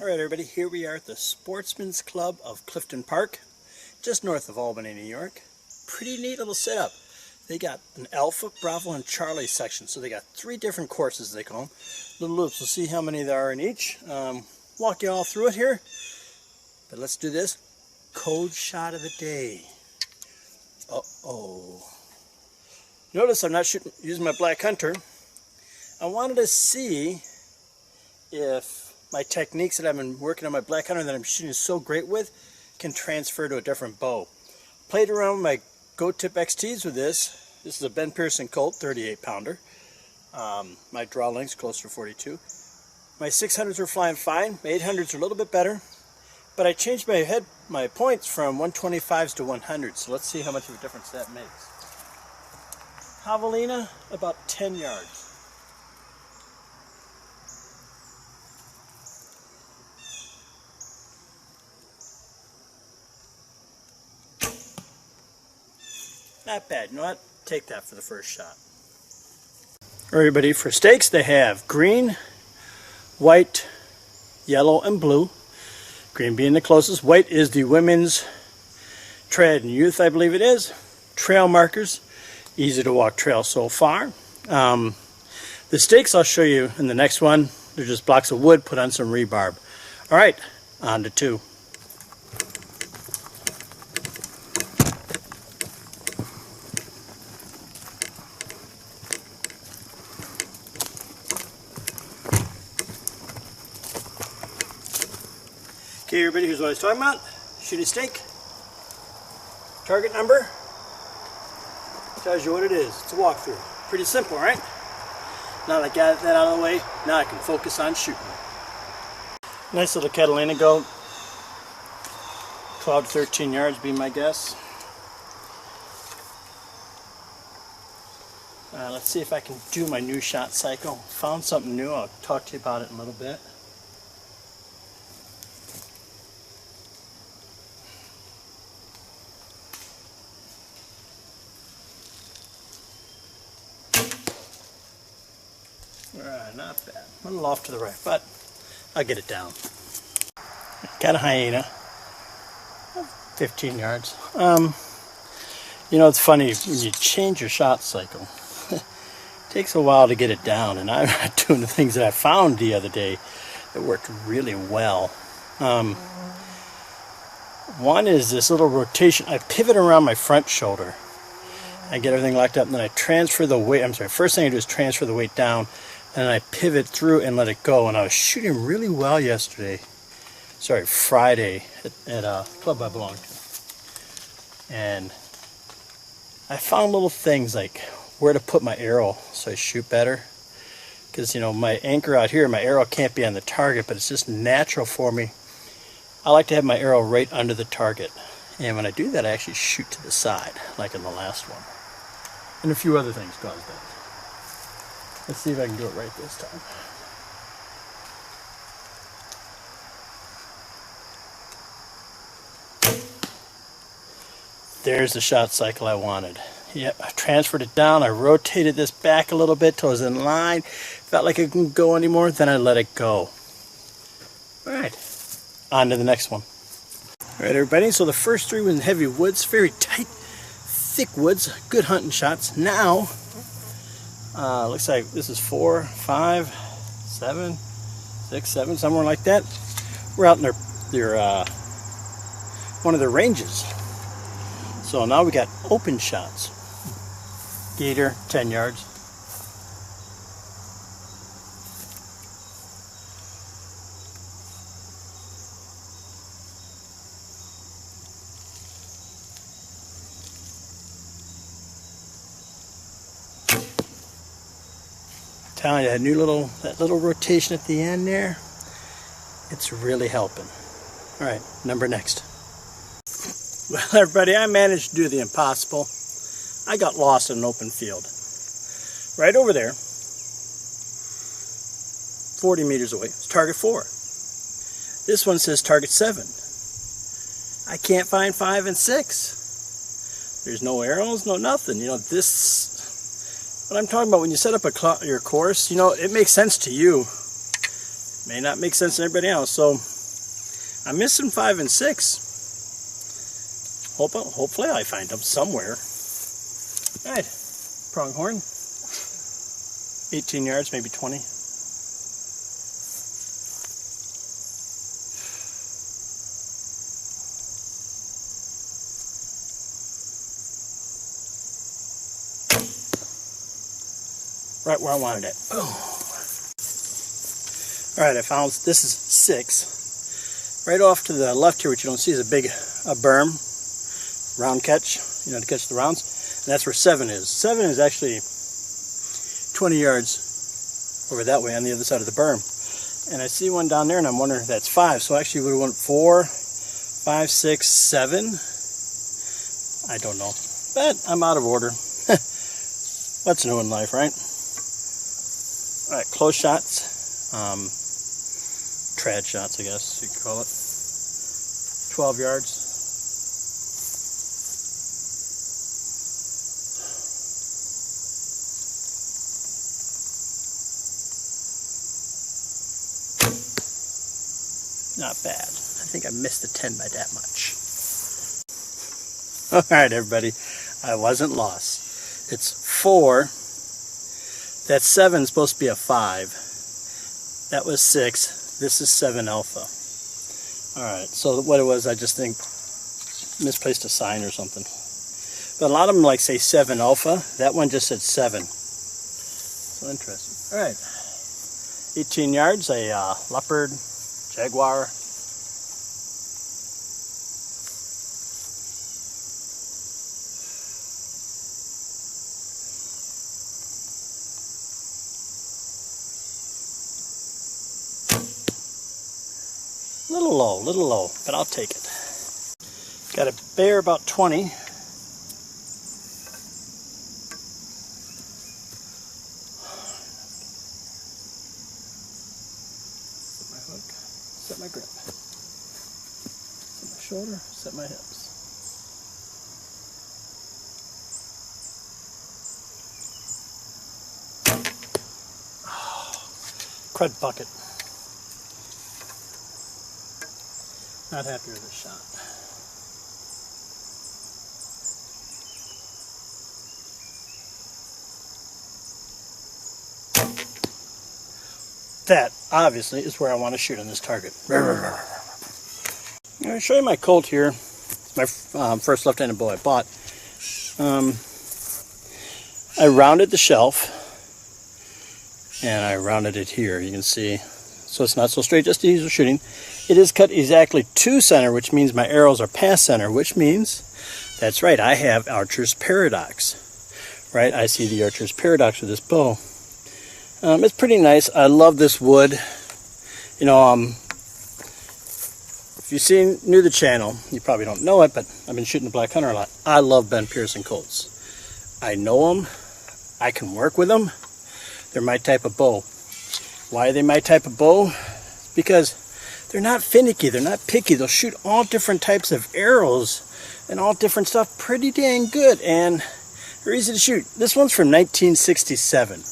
Alright everybody, here we are at the Sportsmen's Club of Clifton Park, just north of Albany, New York. Pretty neat little setup. They got an Alpha, Bravo, and Charlie section, so they got 3 different courses they call them. Little loops, we'll see how many there are in each. Walk you all through it here, but let's do this. Code shot of the day. Uh-oh. Notice I'm not using my Black Hunter. I wanted to see if my techniques that I've been working on my Black Hunter that I'm shooting so great with can transfer to a different bow. Played around with my Go Tip XTs with this. This is a Ben Pearson Colt 38 pounder. My draw length's closer to 42. My 600s were flying fine. My 800s are a little bit better. But I changed my points from 125s to 100s. So let's see how much of a difference that makes. Javelina, about 10 yards. Not bad. You know what? Take that for the first shot. Everybody, for stakes they have green, white, yellow, and blue. Green being the closest. White is the women's trad and youth, I believe it is. Trail markers. Easy to walk trail so far. The stakes I'll show you in the next one. They're just blocks of wood put on some rebarb. Alright, on to 2. Okay, everybody, here's what I was talking about. Shoot a stake. Target number. Tells you what it is. It's a walkthrough. Pretty simple, right? Now that I got that out of the way, now I can focus on shooting. Nice little Catalina goat. 12 to 13 yards be my guess. Let's see if I can do my new shot cycle. Found something new. I'll talk to you about it in a little bit. Alright, not bad. A little off to the right, but I'll get it down. Got a hyena. 15 yards. You know, it's funny, when you change your shot cycle, it takes a while to get it down, and I'm not doing the things that I found the other day that worked really well. One is this little rotation. I pivot around my front shoulder. I get everything locked up, and then I transfer the weight. I'm sorry, first thing I do is transfer the weight down, and I pivot through and let it go. And I was shooting really well Friday at a club I belong to. And I found little things like where to put my arrow so I shoot better. Because, you know, my anchor out here, my arrow can't be on the target, but it's just natural for me. I like to have my arrow right under the target. And when I do that, I actually shoot to the side, like in the last one. And a few other things cause that. Let's see if I can do it right this time. There's the shot cycle I wanted. Yep, I transferred it down. I rotated this back a little bit till it was in line. Felt like it couldn't go anymore. Then I let it go. All right, on to the next one. All right, everybody. So the first 3 were in heavy woods, very tight, thick woods, good hunting shots. Now, looks like this is 4, 5, 7, 6, 7, somewhere like that. We're out in one of their ranges. So now we got open shots. Gator, 10 yards. Telling you, that little rotation at the end there, it's really helping. All right, number next. Well, everybody, I managed to do the impossible. I got lost in an open field. Right over there, 40 meters away, it's target 4. This one says target 7. I can't find 5 and 6. There's no arrows, no nothing. You know, this, what I'm talking about, when you set up your course, you know, it makes sense to you. may not make sense to everybody else. So I'm missing 5 and 6. Hopefully I find them somewhere. All right, pronghorn. 18 yards, maybe 20. Right where I wanted it. Oh. All right, I found this is 6. Right off to the left here, which you don't see, is a berm, round catch, you know, to catch the rounds. And that's where 7 is. 7 is actually 20 yards over that way on the other side of the berm. And I see one down there, and I'm wondering if that's 5. So actually, we would want 4, 5, 6, 7. I don't know, but I'm out of order. What's new in life, right? All right, close shots, trad shots, I guess you could call it. 12 yards. Not bad. I think I missed the 10 by that much. All right, everybody, I wasn't lost. It's 4. That 7 is supposed to be a 5. That was 6. This is 7 alpha. Alright, so what it was, I just think misplaced a sign or something. But a lot of them like say 7 alpha. That one just said 7. So interesting. Alright. 18 yards, a leopard, jaguar. Little low, but I'll take it. Got a bear about 20. Set my hook, set my grip, set my shoulder, set my hips. Crud bucket. Not happy with this shot. That, obviously, is where I want to shoot on this target. I'm going to show you my Colt here. It's my first left-handed bow I bought. I rounded the shelf, and I rounded it here. You can see, so it's not so straight, just to ease of shooting. It is cut exactly to center, which means my arrows are past center, which means, that's right, I have Archer's Paradox. Right, I see the Archer's Paradox with this bow. It's pretty nice. I love this wood. You know, if you've new to the channel, you probably don't know it, but I've been shooting the Black Hunter a lot. I love Ben Pearson Colts. I know them. I can work with them. They're my type of bow. Why are they my type of bow? Because they're not finicky, they're not picky. They'll shoot all different types of arrows and all different stuff pretty dang good, and they're easy to shoot. This one's from 1967,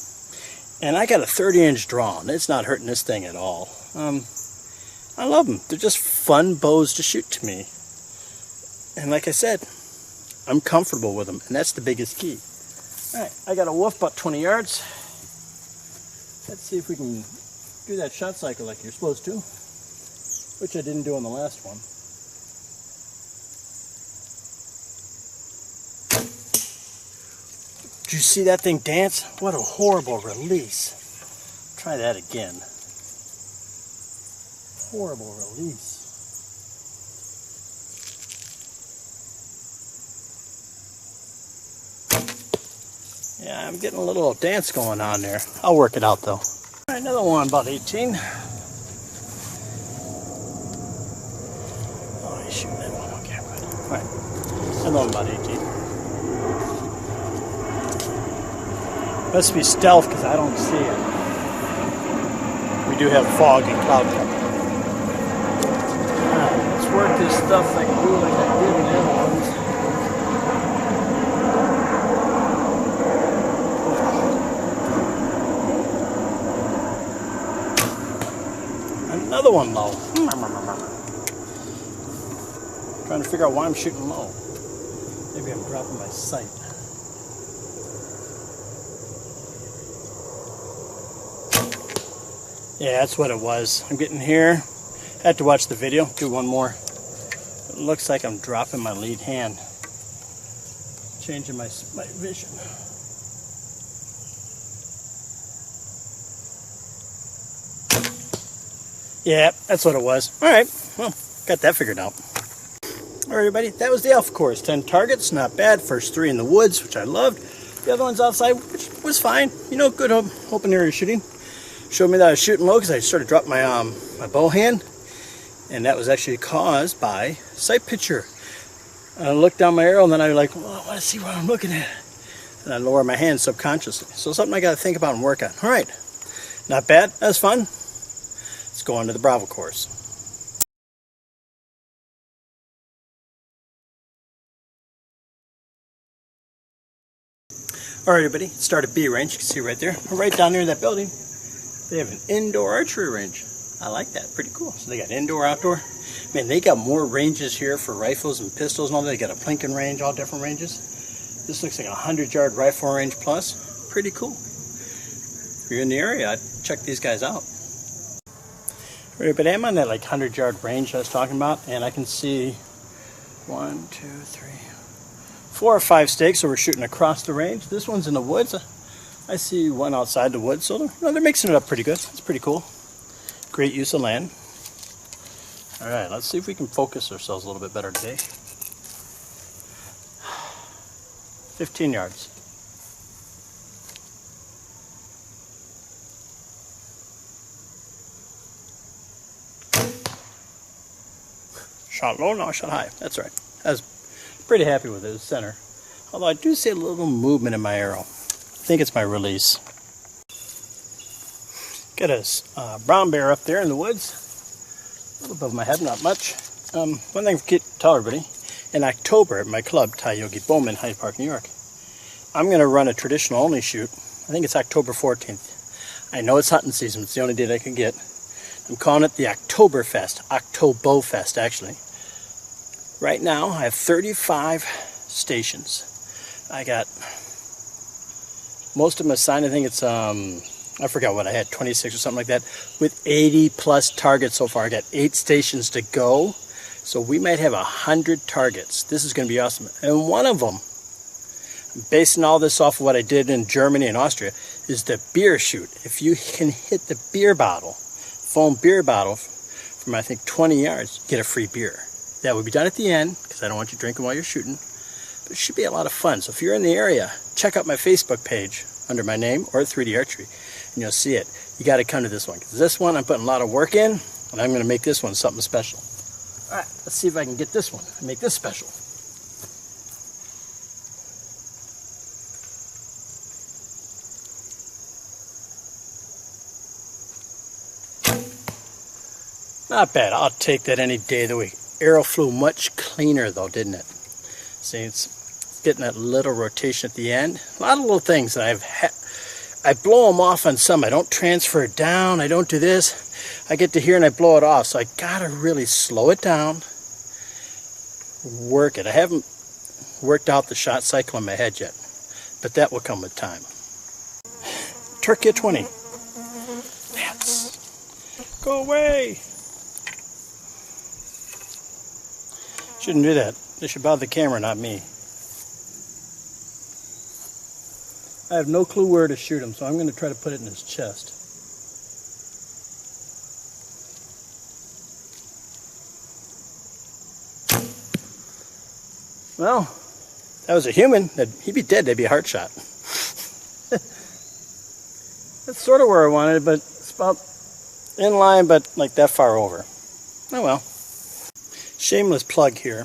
and I got a 30-inch draw, and it's not hurting this thing at all. I love them. They're just fun bows to shoot to me. And like I said, I'm comfortable with them, and that's the biggest key. All right, I got a wolf about 20 yards. Let's see if we can do that shot cycle like you're supposed to, which I didn't do on the last one. Did you see that thing dance? What a horrible release. Try that again. Horrible release. Yeah, I'm getting a little dance going on there. I'll work it out though. All right, another one about 18. Oh, he's shooting that one. Okay, good. All right, another one about 18. Must be stealth because I don't see it. We do have fog and cloud cover. All right, let's work this stuff like I do like I did in the other ones. another one low. Trying to figure out why I'm shooting low. Maybe I'm dropping my sight. Yeah, that's what it was. I'm getting here. I had to watch the video. Do one more. It looks like I'm dropping my lead hand. Changing my vision. Yeah, that's what it was. Alright, well, got that figured out. Alright everybody, that was the alpha course. 10 targets, not bad. First 3 in the woods, which I loved. The other ones outside, which was fine. You know, good open area shooting. Showed me that I was shooting low because I started to drop my my bow hand. And that was actually caused by sight picture. I looked down my arrow and then I was like, well, I want to see what I'm looking at. And I lower my hand subconsciously. So something I got to think about and work on. Alright, not bad. That was fun. Let's go on to the Bravo course. Alright everybody, start at B range. You can see right there. Right down near that building, they have an indoor archery range. I like that. Pretty cool. So they got indoor, outdoor. Man, they got more ranges here for rifles and pistols and all that. They got a plinking range, all different ranges. This looks like a 100-yard rifle range plus. Pretty cool. If you're in the area, I'd check these guys out. Right, but I'm on that like 100-yard range I was talking about, and I can see 1, 2, 3, 4 or 5 stakes. So we're shooting across the range. This one's in the woods. I see one outside the woods, so they're mixing it up pretty good. It's pretty cool. Great use of land. All right, let's see if we can focus ourselves a little bit better today. 15 yards. Shot low, no, shot high. That's right. I was pretty happy with it, the center. Although I do see a little movement in my arrow. I think it's my release. Got a brown bear up there in the woods. A little above my head, not much. One thing I forget to tell everybody. In October at my club, Ty Yogi Bowman, Hyde Park, New York, I'm going to run a traditional only shoot. I think it's October 14th. I know it's hunting season. It's the only date I can get. I'm calling it the Oktoberfest. Oktoberfest, actually. Right now, I have 35 stations. I got most of them assigned. I think it's, I forgot what I had, 26 or something like that, with 80 plus targets so far. I got 8 stations to go. So we might have 100 targets. This is going to be awesome. And one of them, basing all this off of what I did in Germany and Austria, is the beer shoot. If you can hit the beer bottle, foam beer bottle, from I think 20 yards, get a free beer. That will be done at the end, because I don't want you drinking while you're shooting. But it should be a lot of fun. So if you're in the area, check out my Facebook page under my name, or 3D Archery, and you'll see it. You got to come to this one, because this one I'm putting a lot of work in, and I'm going to make this one something special. All right, let's see if I can get this one and make this special. Not bad. I'll take that any day of the week. Arrow flew much cleaner though, didn't it? See, it's getting that little rotation at the end. A lot of little things that I blow them off on some. I don't transfer it down. I don't do this. I get to here and I blow it off. So I gotta really slow it down. Work it. I haven't worked out the shot cycle in my head yet, but that will come with time. Turkey 20. Bats. Go away. Shouldn't do that. They should bother the camera, not me. I have no clue where to shoot him, so I'm going to try to put it in his chest. Well, that was a human. He'd be dead. They'd be a heart shot. That's sort of where I wanted it, but it's about in line, but like that far over. Oh well. Shameless plug here.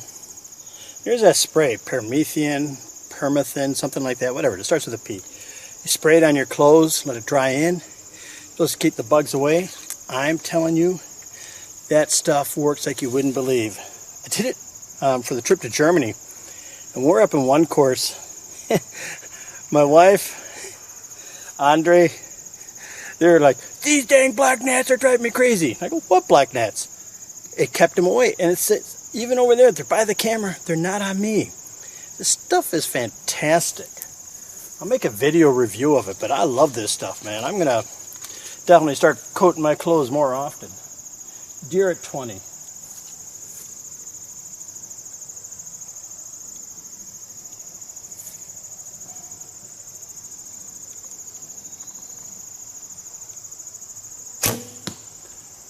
Here's that spray, permethrin, something like that, whatever. It starts with a P. You spray it on your clothes, let it dry in. Supposed to keep the bugs away. I'm telling you, that stuff works like you wouldn't believe. I did it for the trip to Germany. And we're up in one course. My wife, Andre, They're like, these dang black gnats are driving me crazy. I go, what black gnats? It kept them away. And it's even over there, they're by the camera. They're not on me. This stuff is fantastic. I'll make a video review of it, but I love this stuff, man. I'm going to definitely start coating my clothes more often. Deer at 20.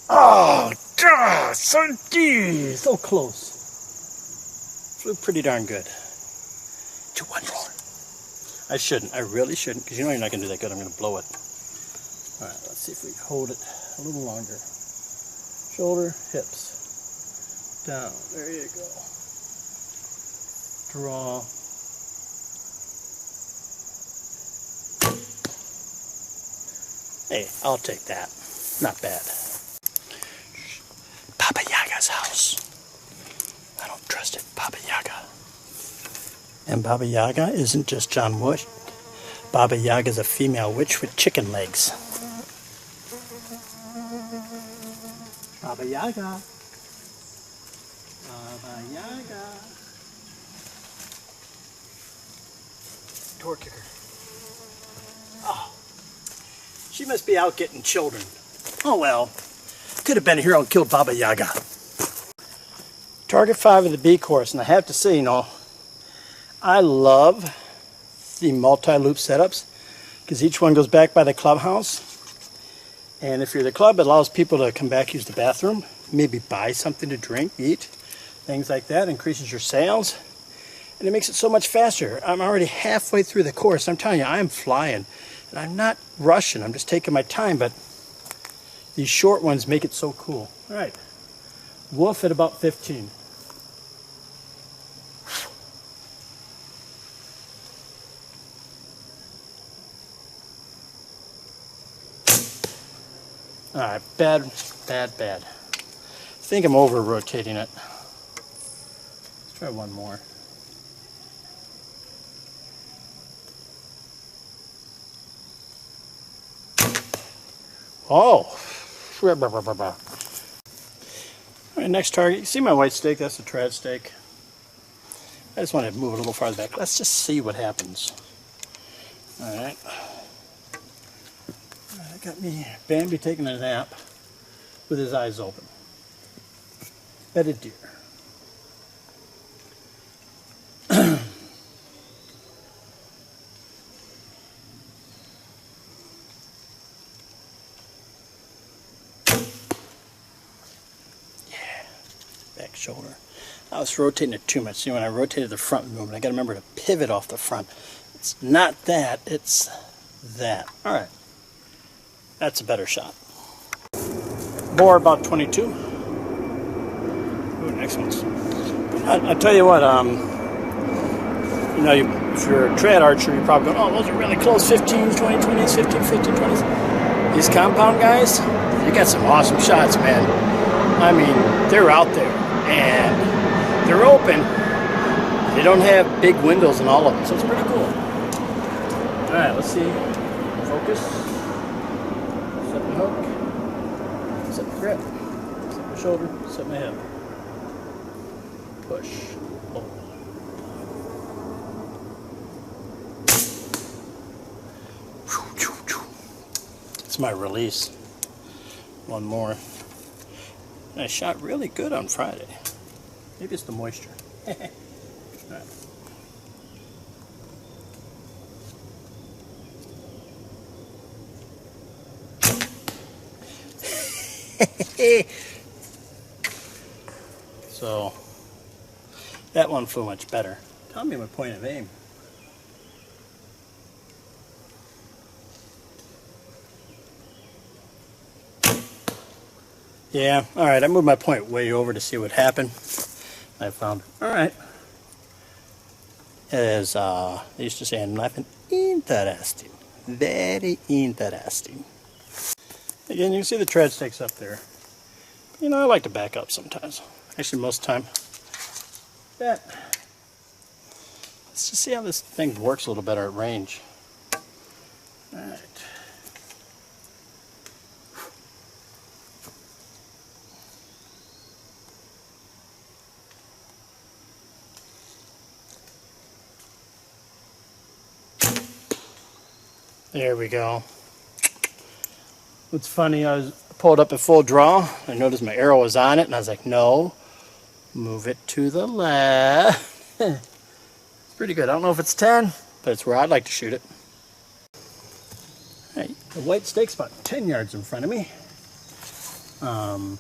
Oh, God, so close. Flew pretty darn good. Do one more. I shouldn't. I really shouldn't, because you know you're not going to do that good. I'm going to blow it. All right, let's see if we can hold it a little longer. Shoulder, hips. Down. There you go. Draw. Hey, I'll take that. Not bad. Baba Yaga's house. I don't trust it. Baba Yaga. And Baba Yaga isn't just John Wood. Baba Yaga's a female witch with chicken legs. Baba Yaga. Baba Yaga. Door kicker. Oh. She must be out getting children. Oh well. Could have been here and killed Baba Yaga. Target 5 of the B course, and I have to say, you know, I love the multi-loop setups because each one goes back by the clubhouse. And if you're the club, it allows people to come back, use the bathroom, maybe buy something to drink, eat, things like that. Increases your sales, and it makes it so much faster. I'm already halfway through the course. I'm telling you, I am flying, and I'm not rushing. I'm just taking my time, but these short ones make it so cool. All right, wolf at about 15. All right, bad. I think I'm over rotating it. Let's try one more. Oh. All right, next target. You see my white stake? That's the trad stake. I just want to move it a little farther back. Let's just see what happens. All right. I got me Bambi taking a nap with his eyes open. Bedded deer. Back shoulder. I was rotating it too much. See, when I rotated the front movement, I got to remember to pivot off the front. It's not that, it's that. All right. That's a better shot. Bore about 22. Ooh, next one's. I tell you what, you know, if you're a trad archer, you're probably going, oh, those are really close, 15s, 20, 20s, 15, 15, 20s. These compound guys, they got some awesome shots, man. I mean, they're out there, and they're open. They don't have big windows in all of them, so it's pretty cool. All right, let's see. Focus. Set my hook. Set my grip. Set my shoulder. Set my hip. Push. Pull. It's my release. One more. I shot really good on Friday. Maybe it's the moisture. All right. So that one flew much better. Tell me my point of aim. Yeah, all right, I moved my point way over to see what happened. I found, all right. As they used to say in laughing, interesting. Very interesting. Again, you can see the tread stakes up there. You know, I like to back up sometimes. Actually, most of the time. But let's just see how this thing works a little better at range. All right. There we go. What's funny, I was pulled up at full draw. I noticed my arrow was on it, and I was like, no, move it to the left. It's pretty good. I don't know if it's 10, but it's where I'd like to shoot it. All right, the white stake's about 10 yards in front of me. About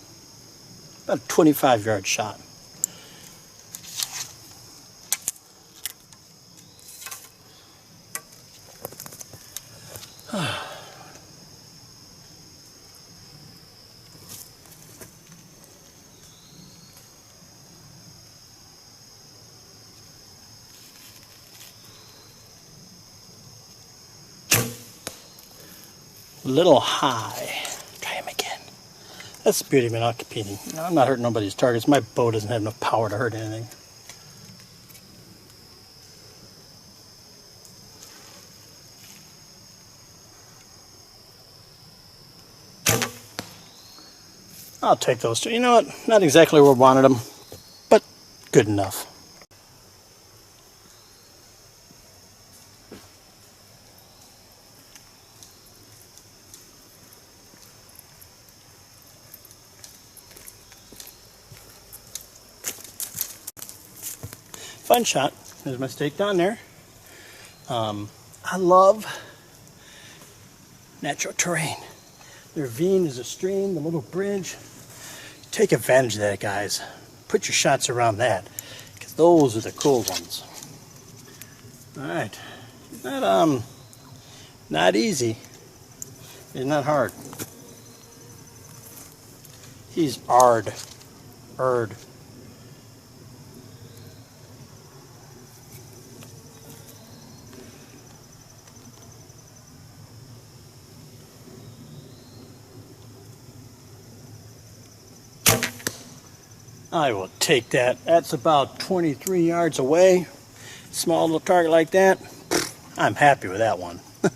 a 25-yard shot. A little high. Try him again. That's the beauty of me not competing. I'm not hurting nobody's targets. My bow doesn't have enough power to hurt anything. I'll take those two. You know what? Not exactly where I wanted them, but good enough. Fun shot. There's my stake down there. I love natural terrain. The ravine is a stream, the little bridge. Take advantage of that, guys. Put your shots around that, because those are the cool ones. All right, not easy. It's not hard. He's ard. I will take that. That's about 23 yards away. Small little target like that. I'm happy with that one. All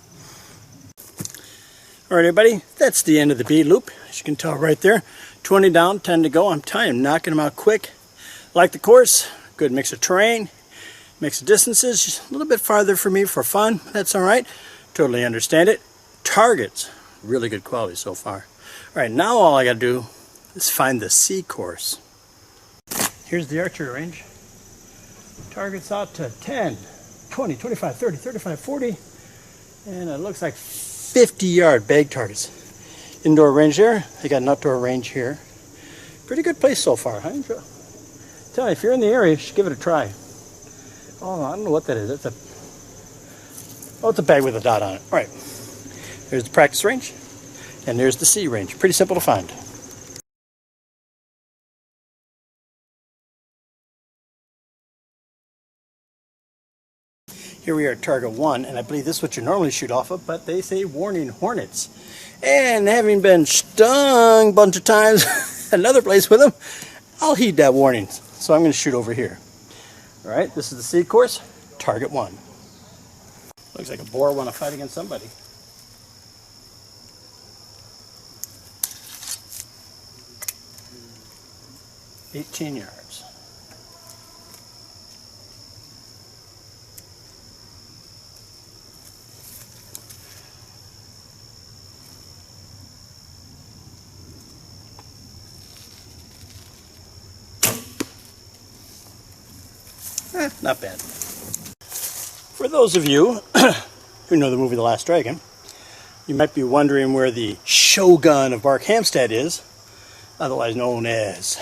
right, everybody, that's the end of the bead loop. As you can tell right there, 20 down, 10 to go. I'm telling you, I'm knocking them out quick. Like the course, good mix of terrain, mix of distances. Just a little bit farther for me for fun. That's all right. Totally understand it. Targets, really good quality so far. All right, now all I got to do is find the C course. Here's the archery range. Targets out to 10, 20, 25, 30, 35, 40, and it looks like 50-yard bag targets. Indoor range there. They got an outdoor range here. Pretty good place so far, huh? Tell you, if you're in the area, you should give it a try. Oh, I don't know what that is. It's a bag with a dot on it. All right. There's the practice range, and there's the C range. Pretty simple to find. Here we are at target 1, and I believe this is what you normally shoot off of, but they say warning hornets. And having been stung a bunch of times another place with them, I'll heed that warning. So I'm going to shoot over here. All right, this is the C course, target 1. Looks like a boar want to fight against somebody. $18 yards. Not bad. For those of you who know the movie The Last Dragon, you might be wondering where the Shogun of Barkhamsted is, otherwise known as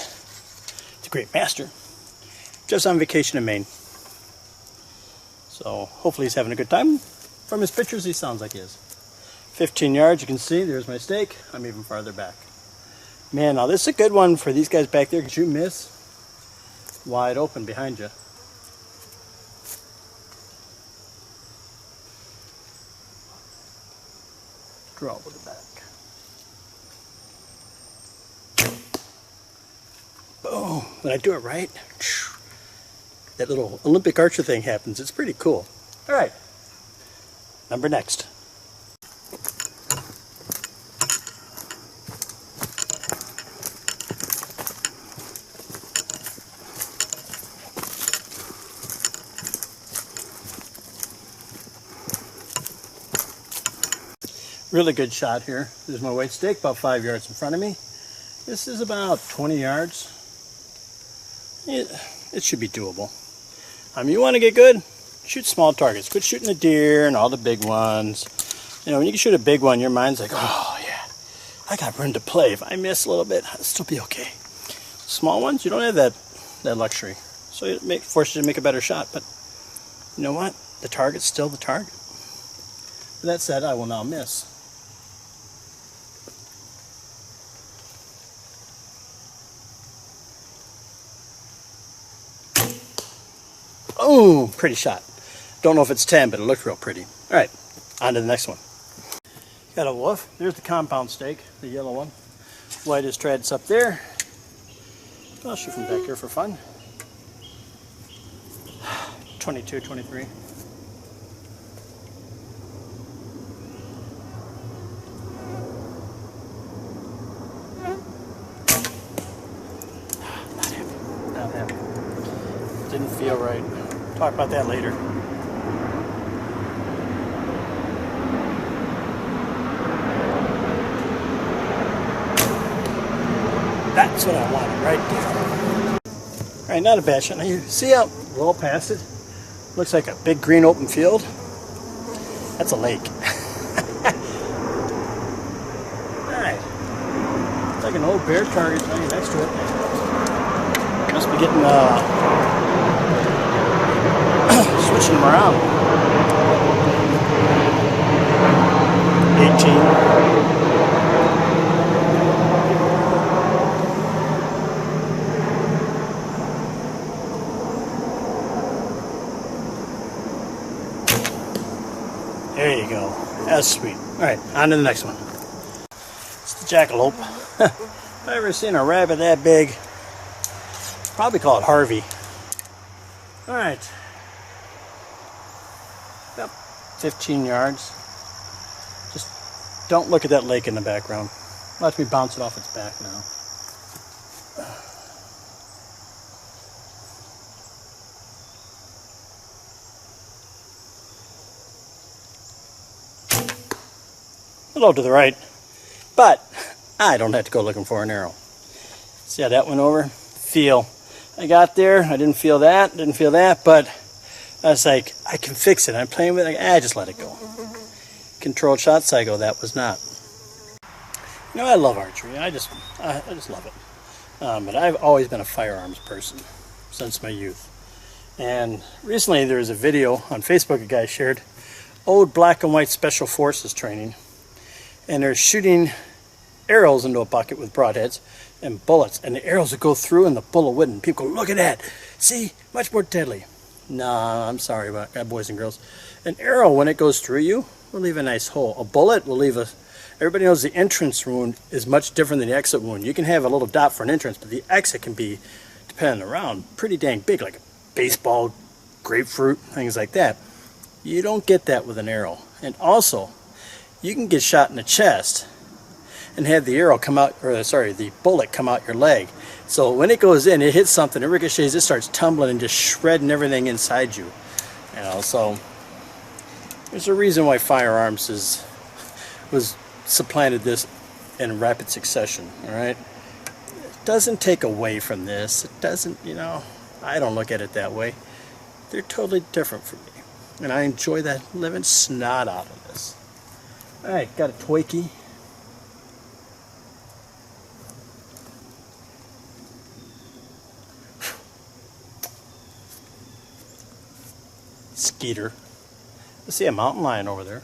the Great Master, just on vacation in Maine. So hopefully he's having a good time. From his pictures, he sounds like he is. 15 yards, you can see, there's my stake. I'm even farther back. Man, now this is a good one for these guys back there, because you miss wide open behind you. Draw with the back. Boom. When I do it right, that little Olympic archer thing happens. It's pretty cool. All right. Number next. really good shot here. There's my white stake about 5 yards in front of me. This is about 20 yards. It should be doable. You want to get good? Shoot small targets. Quit shooting the deer and all the big ones. You know, when you can shoot a big one, your mind's like, oh yeah, I got room to play. If I miss a little bit, I'll still be okay. Small ones, you don't have that luxury. So it forces you to make a better shot. But you know what? The target's still the target. With that said, I will now miss. Oh, pretty shot. Don't know if it's 10, but it looked real pretty. All right, on to the next one. Got a wolf. There's the compound stake, the yellow one. White is treads up there. I'll shoot from back here for fun. 22, 23. Not happy. Didn't feel right. Talk about that later. That's what I wanted right there. All right, not a bad shot. Now you see how roll past it? Looks like a big green open field. That's a lake. All right. It's like an old bear target right next to it. Must be getting switching them around. 18. There you go. That's sweet. All right, on to the next one. It's the jackalope. If I've ever seen a rabbit that big, probably call it Harvey. All right. About 15 yards. Just don't look at that lake in the background. Watch me bounce it off its back now. A little to the right, but I don't have to go looking for an arrow. See how that went over? Feel. I got there, I didn't feel that, but I was like, I can fix it. I'm playing with it, I just let it go. Controlled shot cycle, that was not. You know, I love archery. I just love it. But I've always been a firearms person since my youth. And recently there was a video on Facebook a guy shared, old black and white special forces training. And they're shooting arrows into a bucket with broadheads and bullets, and the arrows would go through and the bullet wouldn't. People go, look at that, see, much more deadly. Nah, I'm sorry about that, boys and girls. An arrow, when it goes through you, will leave a nice hole. A bullet will leave a, everybody knows the entrance wound is much different than the exit wound. You can have a little dot for an entrance, but the exit can be, depending on the round, pretty dang big, like a baseball, grapefruit, things like that. You don't get that with an arrow. And also, you can get shot in the chest and have the arrow come out, or sorry, the bullet come out your leg. So when it goes in, it hits something, it ricochets, it starts tumbling and just shredding everything inside you. You know, so there's a reason why firearms was supplanted this in rapid succession. All right, it doesn't take away from this. It doesn't, you know, I don't look at it that way. They're totally different from me, and I enjoy that living snot out of this. All right, got a Twikey. Skeeter. I see a mountain lion over there.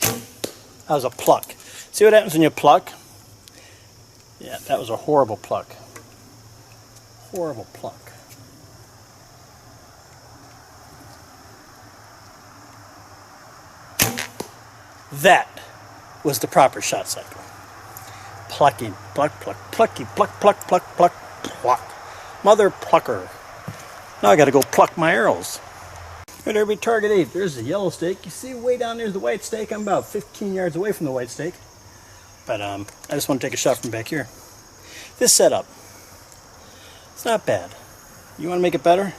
That was a pluck. See what happens when you pluck? Yeah, that was a horrible pluck. Horrible pluck. That was the proper shot cycle. Plucking, pluck, pluck, plucky, pluck, pluck, pluck, pluck, pluck. Mother plucker. Now I gotta go pluck my arrows. Right there, be target 8. There's the yellow stake. You see way down there's the white stake. I'm about 15 yards away from the white stake. But I just want to take a shot from back here. This setup, it's not bad. You want to make it better?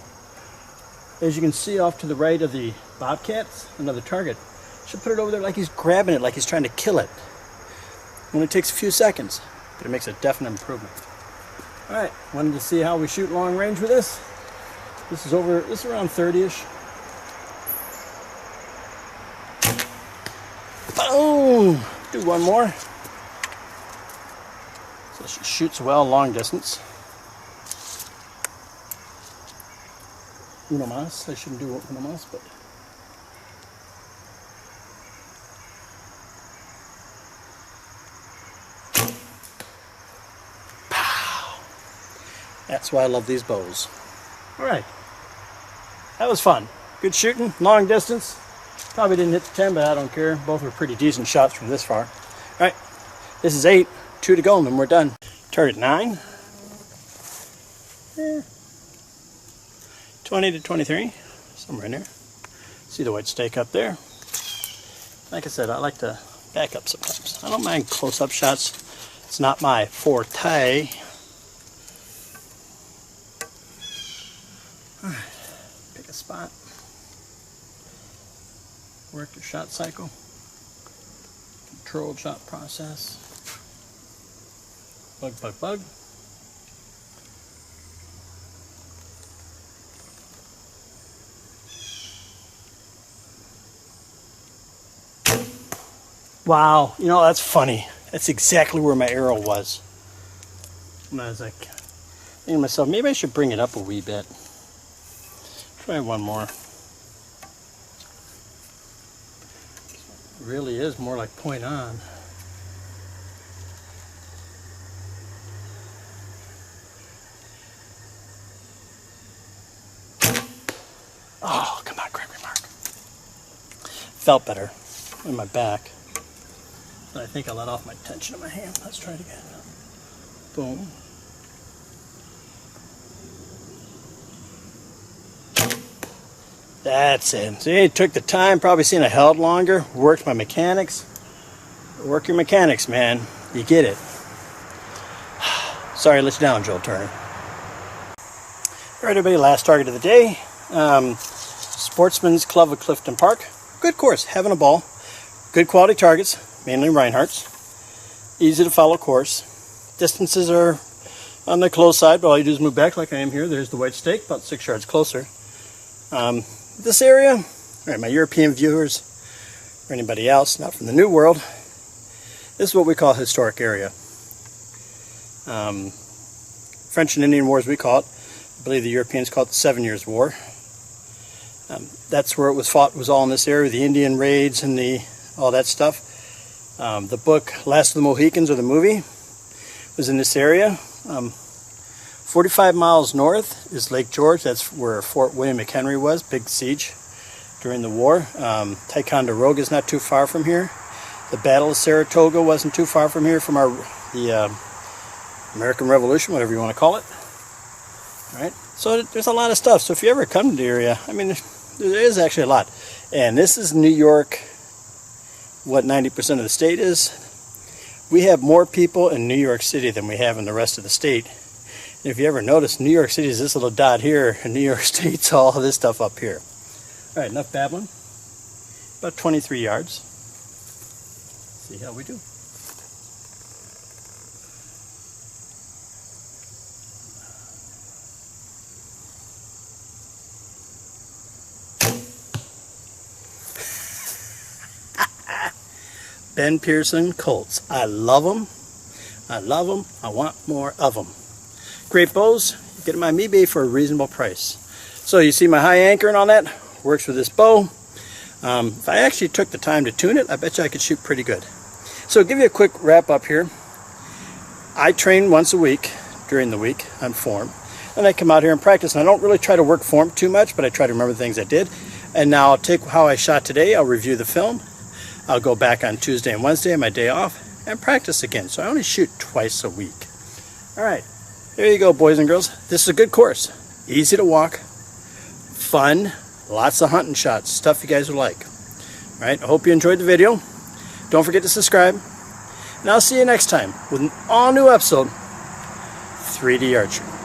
as you can see off to the right of the bobcats, another target. Should put it over there like he's grabbing it, like he's trying to kill it. Only takes a few seconds, but it makes a definite improvement. All right, wanted to see how we shoot long range with this. This is around 30-ish. Boom! Do one more. So she shoots well long distance. Uno mas. I shouldn't do uno mas, but pow! That's why I love these bows. All right, that was fun. Good shooting, long distance. Probably didn't hit the 10, but I don't care. Both were pretty decent shots from this far. All right, this is 8, 2 to go, and then we're done. Target 9. 20 to 23, somewhere in there. See the white stake up there. Like I said, I like to back up sometimes. I don't mind close-up shots. It's not my forte. All right, pick a spot. Work your shot cycle. Controlled shot process. Bug, bug, bug. Wow, you know, that's funny. That's exactly where my arrow was. And I was like, thinking to myself, maybe I should bring it up a wee bit. Try one more. It really is more like point on. Oh, come on, Gregory Mark. Felt better in my back. But I think I let off my tension in my hand. Let's try it again. Boom. That's it. See, it took the time, probably seen I held longer, worked my mechanics. Work your mechanics, man. You get it. Sorry I let you down, Joel Turner. All right, everybody, last target of the day. Sportsmen's Club of Clifton Park. Good course, having a ball. Good quality targets, mainly Reinhardt's. Easy to follow course. Distances are on the close side, but all you do is move back like I am here. There's the white stake, about 6 yards closer. This area, all right, my European viewers, or anybody else, not from the New World, this is what we call a historic area. French and Indian Wars, we call it. I believe the Europeans call it the 7 Years' War. That's where it was fought, was all in this area, the Indian raids and all that stuff. The book Last of the Mohicans, or the movie, was in this area. 45 miles north is Lake George. That's where Fort William McHenry was, big siege during the war. Ticonderoga is not too far from here. The Battle of Saratoga wasn't too far from here, from the American Revolution, whatever you want to call it. All right, so there's a lot of stuff. So if you ever come to the area, I mean, there is actually a lot. And this is New York, what 90% of the state is. We have more people in New York City than we have in the rest of the state. And if you ever notice, New York City is this little dot here, and New York State's all this stuff up here. All right, enough babbling. About 23 yards. See how we do. Ben Pearson Colts. I love them. I love them. I want more of them. Great bows. You get them on eBay for a reasonable price. So you see my high anchor and all that works with this bow. If I actually took the time to tune it, I bet you I could shoot pretty good. So I'll give you a quick wrap up here. I train once a week during the week on form. And I come out here and practice. And I don't really try to work form too much, but I try to remember the things I did. And now I'll take how I shot today. I'll review the film. I'll go back on Tuesday and Wednesday, my day off, and practice again. So I only shoot twice a week. All right, there you go, boys and girls. This is a good course. Easy to walk, fun, lots of hunting shots, stuff you guys would like. All right, I hope you enjoyed the video. Don't forget to subscribe. And I'll see you next time with an all-new episode, 3D Archery.